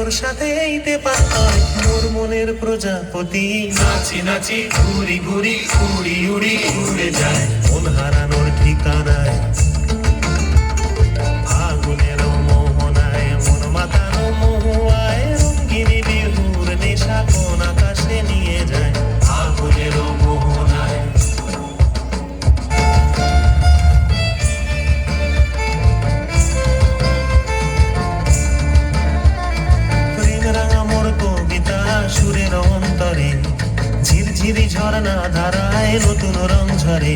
তোর সাথে এইতে পাতায় মোর মনের প্রজাপতি নাচি নাচি ঘুরি ঘুরি উড়ি উড়ি উড়ে যায় মন হারানোর ঠিকানায় আগুনের মোহনায় মন মাতানো মহুয়ায় রঙ্গিনী বিহুর নেশা কোন আকাশে নিয়ে যায় আগুনের মোহনায় প্রেম রাঙা মোর কবিতা সুরের অন্তরে ঝিরঝিরি ঝর্ণা ধারায় নতুন রং ঝরে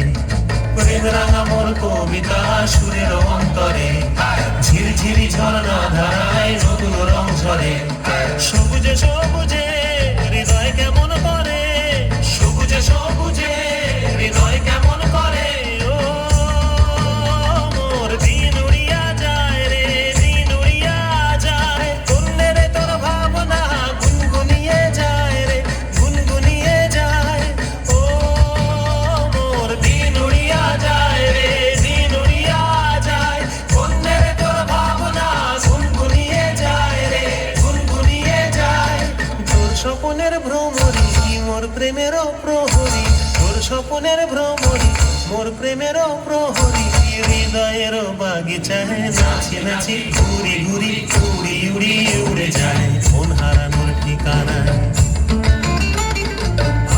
প্রেম রাঙা মোর কবিতা সুরের অন্তরে ঝিরঝিরি ঝর্ণা ধারায় নতুন রং ঝরে সবুজে সবুজে হৃদয় কেমন করে সবুজে সবুজে হৃদয় কেমন করে ও মোর দিন উড়িয়া যায় রে দিন উড়িয়া যায় অন্যের তোর ভাবনা গুনগুনিয়ে যায় রে গুনগুনিয়ে যায় ও মোর দিন উড়িয়া যায় রে দিন উড়িয়া যায় অন্যের তোর ভাবনা গুনগুনিয়ে যায় রে গুনগুনিয়ে যায় তোর স্বপনের ভ্রমরি মোর প্রেমের প্রহরী তোর স্বপনের ভ্রমরি মোর প্রেমের প্রহরী হৃদয়ের বাগিচায় নাচি নাচি ঘুরি ঘুরি উড়ি উড়ি উড়ে যায় মন হারানোর ঠিকানায়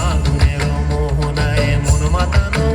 আগুনের মোহনায় মন মাতানো